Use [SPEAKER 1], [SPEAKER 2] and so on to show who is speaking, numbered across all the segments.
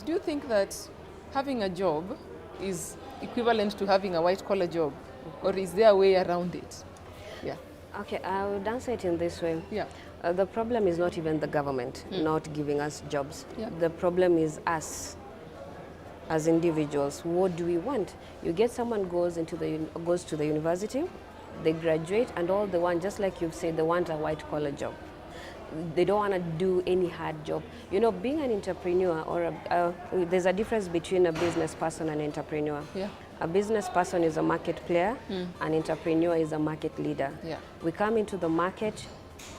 [SPEAKER 1] But do you think that having a job is equivalent to having a white-collar job? Or is there a way around it? Yeah.
[SPEAKER 2] Okay, I would answer it in this way.
[SPEAKER 1] Yeah.
[SPEAKER 2] The problem is not even the government not giving us jobs.
[SPEAKER 1] Yeah.
[SPEAKER 2] The problem is us as individuals. What do we want? You get someone goes to the university, they graduate, and all they want, just like you've said, they want a white-collar job. They don't want to do any hard job. You know, being an entrepreneur or there's a difference between a business person and an entrepreneur.
[SPEAKER 1] Yeah.
[SPEAKER 2] A business person is a market player, an entrepreneur is a market leader.
[SPEAKER 1] Yeah.
[SPEAKER 2] We come into the market,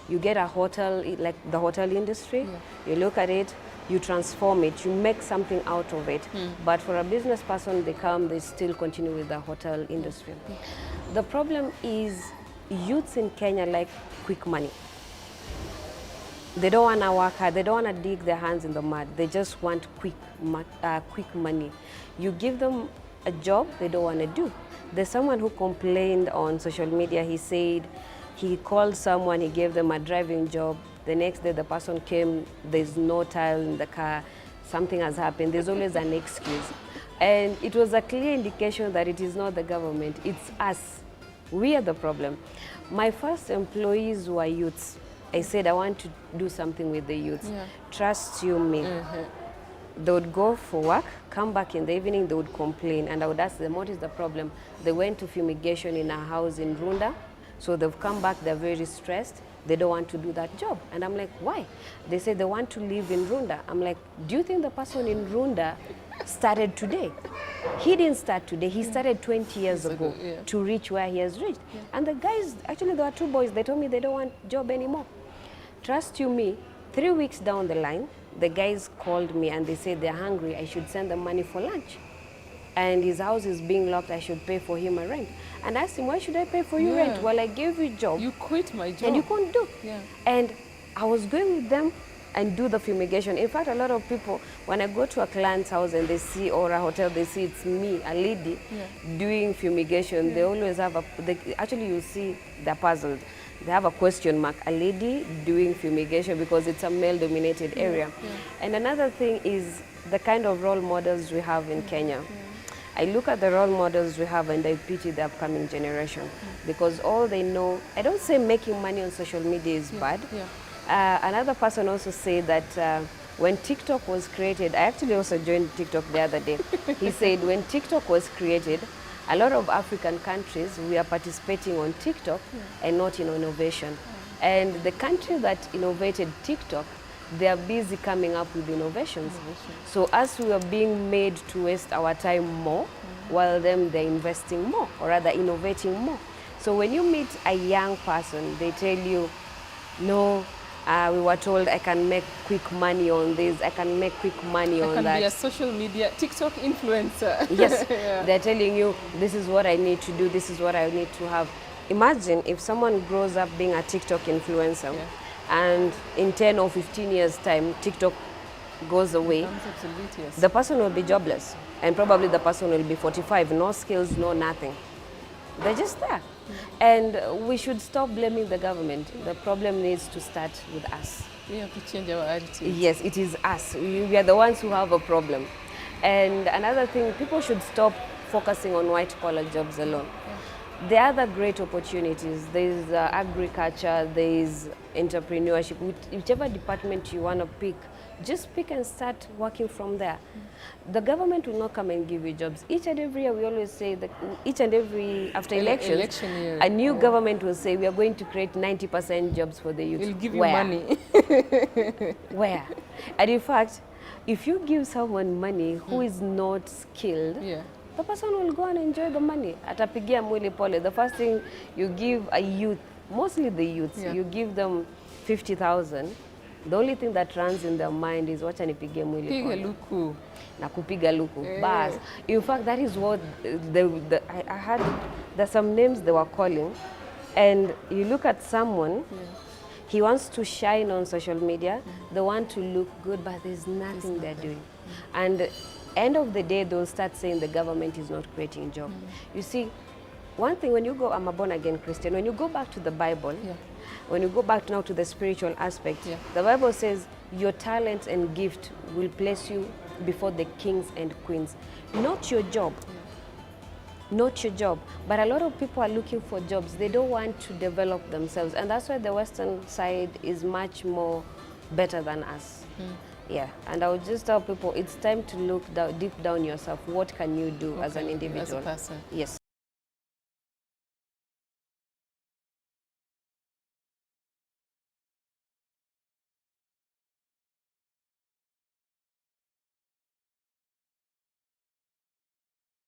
[SPEAKER 2] you get a hotel, like the hotel industry, you look at it, you transform it, you make something out of it. But for a business person, they still continue with the hotel industry. The problem is youths in Kenya like quick money. They don't want to work hard, they don't want to dig their hands in the mud, they just want quick money. You give them a job they don't want to do. There's someone who complained on social media. He said he called someone, he gave them a driving job. The next day the person came, there's no tile in the car, something has happened. There's always an excuse. And it was a clear indication that it is not the government, it's us. We are the problem. My first employees were youths. I said, I want to do something with the youths.
[SPEAKER 1] Yeah.
[SPEAKER 2] Trust you me. They would go for work, come back in the evening, they would complain, and I would ask them, what is the problem? They went to fumigation in a house in Runda, so they've come back, they're very stressed, they don't want to do that job. And I'm like, why? They say they want to live in Runda. I'm like, do you think the person in Runda started today? He didn't start today, he started 20 years ago to reach where he has reached. And the guys, actually there were two boys, they told me they don't want job anymore. Trust you me, 3 weeks down the line, the guys called me and they said they're hungry, I should send them money for lunch. And his house is being locked, I should pay for him a rent. And I asked him, why should I pay for you rent? Well, I gave you a job.
[SPEAKER 1] You quit my job.
[SPEAKER 2] And you couldn't do.
[SPEAKER 1] Yeah.
[SPEAKER 2] And I was going with them and do the fumigation. In fact, a lot of people, when I go to a client's house and they see, or a hotel, they see it's me, a lady, doing fumigation, they always have actually you see they're puzzled. They have a question mark, a lady doing fumigation, because it's a male-dominated area. And another thing is the kind of role models we have in Kenya. I look at the role models we have and I pity the upcoming generation, because all they know, I don't say making money on social media is bad. Another person also said that when TikTok was created, I actually also joined TikTok the other day. He said when TikTok was created, a lot of African countries, we are participating on TikTok and not in innovation. And the country that innovated TikTok, they are busy coming up with innovations. So as we are being made to waste our time more, while them they're investing more, or rather innovating more. So when you meet a young person, they tell you, no, we were told I can make quick money on this, I can make quick money on that.
[SPEAKER 1] I can be a social media, TikTok influencer.
[SPEAKER 2] Yes, they're telling you, this is what I need to do, this is what I need to have. Imagine if someone grows up being a TikTok influencer, and in 10 or 15 years' time, TikTok goes away. The person will be jobless, and probably the person will be 45, no skills, no nothing. They're just there. And we should stop blaming the government. The problem needs to start with us.
[SPEAKER 1] We have to change our attitude.
[SPEAKER 2] Yes, it is us. We are the ones who have a problem. And another thing, people should stop focusing on white-collar jobs alone. There are other great opportunities. There's agriculture, there's entrepreneurship. Whichever department you want to pick, just pick and start working from there. The government will not come and give you jobs. Each and every year we always say that each and every, after elections, a new government will say we are going to create 90% jobs for the youth.
[SPEAKER 1] We'll give you money.
[SPEAKER 2] Where? And in fact, if you give someone money who is not skilled, the person will go and enjoy the money. Atapigia mwili pole. The first thing you give a youth, mostly the youths, you give them 50,000. The only thing that runs in their mind is wacha nipige mwili pole.
[SPEAKER 1] Piga luku.
[SPEAKER 2] Na kupiga luku. Bas. In fact, that is what I had. There's some names they were calling, and you look at someone. He wants to shine on social media. They want to look good, but there's nothing they're doing. And end of the day, they'll start saying the government is not creating jobs. You see, one thing, when you go, I'm a born-again Christian, when you go back to the Bible, when you go back now to the spiritual aspect,
[SPEAKER 1] Yeah.
[SPEAKER 2] the Bible says your talent and gift will place you before the kings and queens, not your job. Not your job. But a lot of people are looking for jobs. They don't want to develop themselves. And that's why the Western side is much more better than us. Yeah. And I would just tell people it's time to look down, deep down yourself. What can you do as an individual?
[SPEAKER 1] As a person.
[SPEAKER 2] Yes.